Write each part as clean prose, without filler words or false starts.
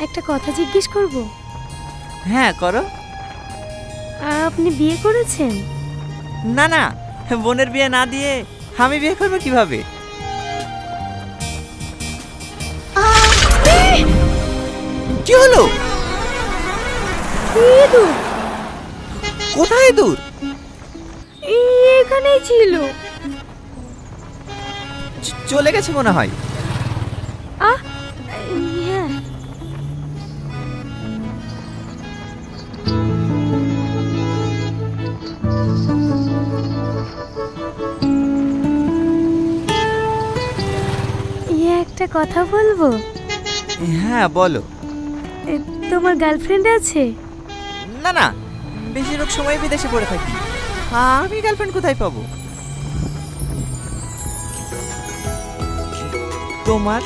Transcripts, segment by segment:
একটা কথা জিজ্ঞেস করব? হ্যাঁ করো। আপনি বিয়ে করেছেন? না না, বোনের বিয়ে না দিয়ে আমি বিয়ে করবো কিভাবে? কি হলো? ইঁদুর কোথায় দূর? এখানেই ছিল। চলে গেছে মনে হয়। আহ হ্যাঁ। একটা কথা বলবো? হ্যাঁ বলো। তোমার গার্লফ্রেন্ড আছে? না না, বেশিরভাগ সময় বিদেশে পড়ে থাকি। আমি গার্লফ্রেন্ড কোথায় পাবো? তোমার?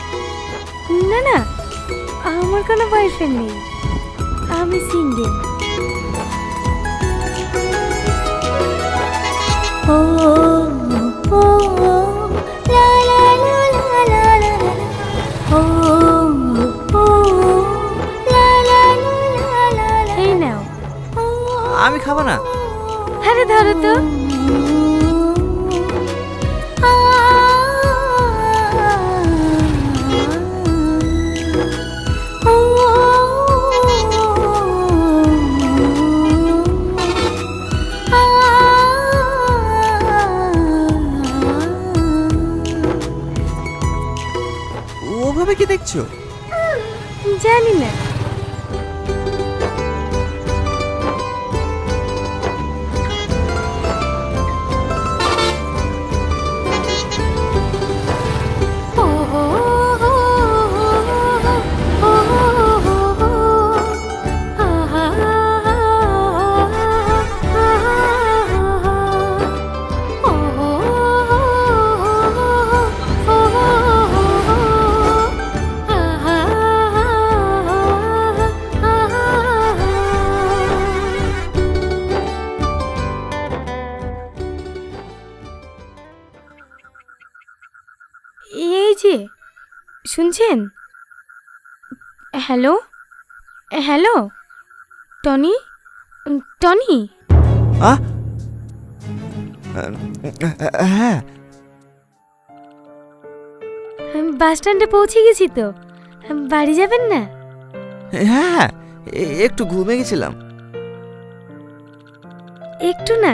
না না, আমার কোনো বয়ফ্রেন্ড নেই, আমি সিঙ্গেল। ও ও লা লা লা লা লা লা, ও ও লা লা লা লা। এই নাও। আমি খাবো না। আরে ধরো তো। ওভাবে কি দেখছো? জানি না। এই যে শুনছেন? Hello hello, Tony Tony. হ্যাঁ বাস স্ট্যান্ডে পৌঁছে গেছি তো, বাড়ি যাবেন না? হ্যাঁ, একটু ঘুমে গেছিলাম। একটু না,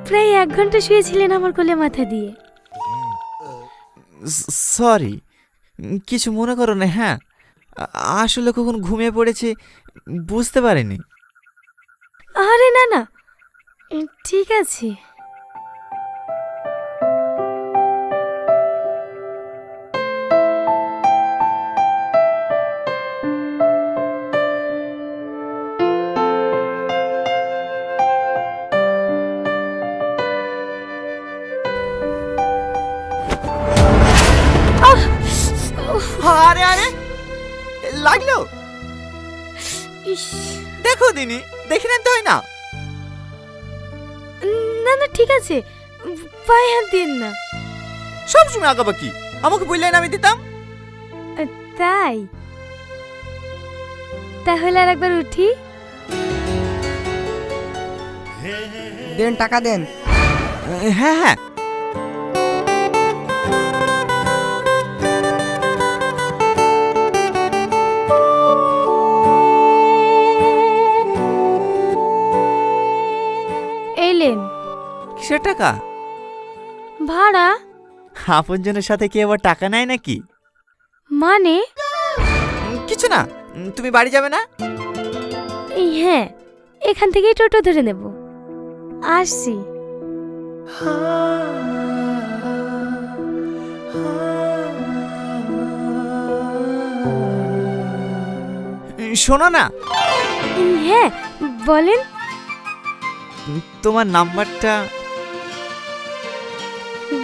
প্রায় 1 ঘন্টা শুয়েছিলেন আমার কোলে মাথা দিয়ে। সরি, কিছু মনে করো না। হ্যাঁ, আসলে কখন ঘুমিয়ে পড়েছি বুঝতে পারিনি। আরে না না, ঠিক আছে। আরে আরে, লাগলো? ইস, দেখো দিনি, দেখে নিতে হয় না? না না ঠিক আছে, পায়ে হাত দিন না। সব সময় আঁকাবাকি, আমাকে বললেন আমি দিতাম। তাই তাহলে আর একবার উঠি। দেন, টাকা দেন। হ্যাঁ হ্যাঁ। এলেন কিসের টাকা? ভাড়া। আপনজনের সাথে কি আবার টাকা নেয় নাকি? মানে? কিছু না, তুমি বাড়ি যাবে না? হ্যাঁ, এখান থেকেই টোটো ধরে নেব। আসছি। শোনো না। হ্যাঁ বলেন। তোমার নাম্বারটা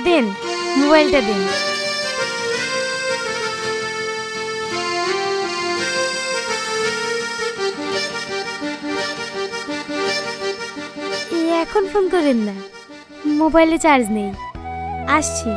দেন, মোবাইলটা দেন। এখন ফোন করেন না, মোবাইলে চার্জ নেই। আসছি।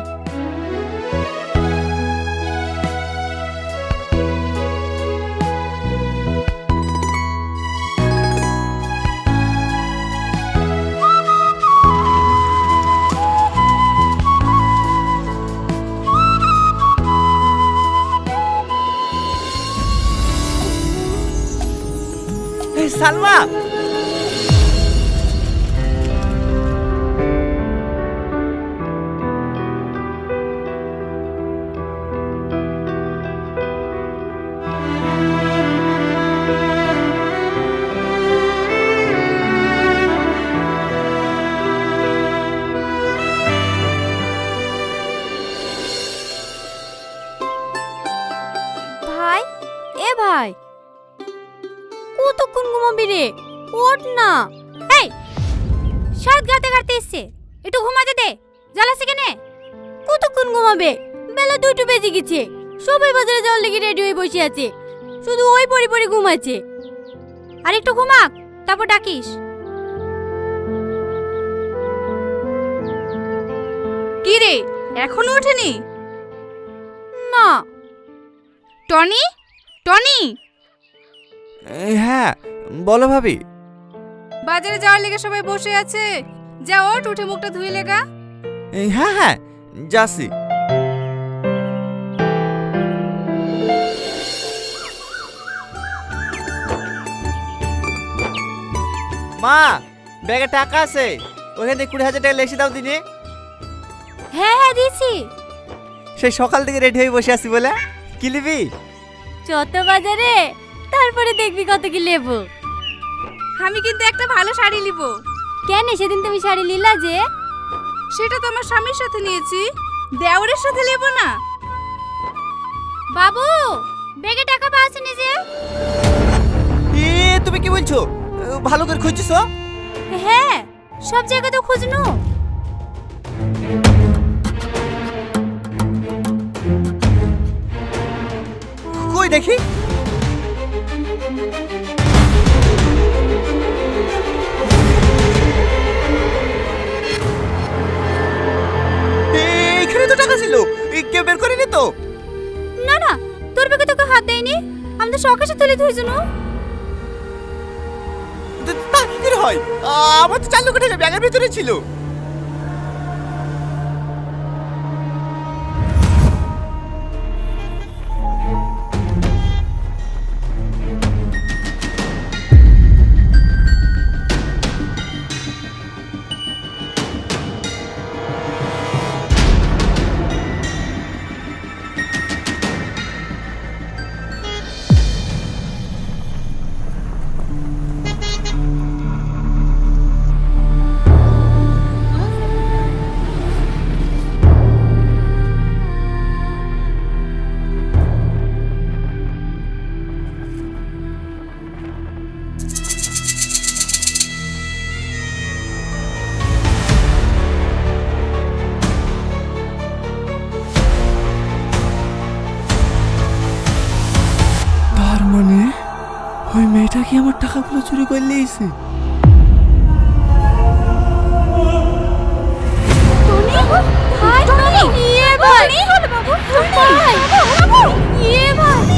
সালমা, ভাই, এ ভাই, কতক্ষণ ঘুমাবি রে? ওঠ না। এই, সাত গাতে গাতে এসছে, একটু ঘুমাতে দে। জ্বালাসে কেনে? কতক্ষণ ঘুমাবে? বেলা 2টো বেজে গেছে। সবাই বাজারে যাওয়ার লেগে রেডি হয়ে বসে আছে, শুধু ওই পরি পরি ঘুমাচ্ছে। আর একটু ঘুমাক, তারপর ডাকিস। কি রে, এখনো ওঠেনি? না। টনি, টনি, হ্যাঁ বলো ভাবি। বাজারে যাওয়ার লেগে সবাই বসে আছে, যা ওঠ, উঠে মুখটা ধুয়ে লেগা। হ্যাঁ হ্যাঁ যাচ্ছি। মা, ব্যাগে টাকা আছে, ওখানে 20,000 টাকা লেখি দাও দিনে। হ্যাঁ হ্যাঁ দিছি। সেই সকাল থেকে রেডি হয়ে বসে আছি বলে, কি নিবি? যত বাজারে, তারপরে দেখবি কত কি লেবো। আমি কিন্তু একটা ভালো শাড়ি নিব। কেন, সেদিন তুমি শাড়ি নিলা যে? সেটা তো আমার স্বামীর সাথে নিয়েছি, দেওরের সাথে নেব না। বাবু, ব্যাগে টাকা পাওয়াছেনি যে? তুমি কি বলছো? ভালো করে খুঁজছো? হ্যাঁ, সব জায়গা তো খুঁজনু। কই দেখি। এখানে তো টাকা ছিল, কেউ বের করেনি তো? না না, তোর ব্যাগে তোকে হাত দেয়নি, আমি তো সকাশে তুলে ধুইছনু। তা কি করে হয়? আমার তো 4 লক্ষ টাকা ব্যাগের ভিতরে ছিল। তার মানে ওই মেয়েটা কি আমার টাকাগুলো চুরি করে নিয়েছে? টনি, ভাই, টনি, ইয়ে ভাই, বাবু, ভাই, ইয়ে ভাই।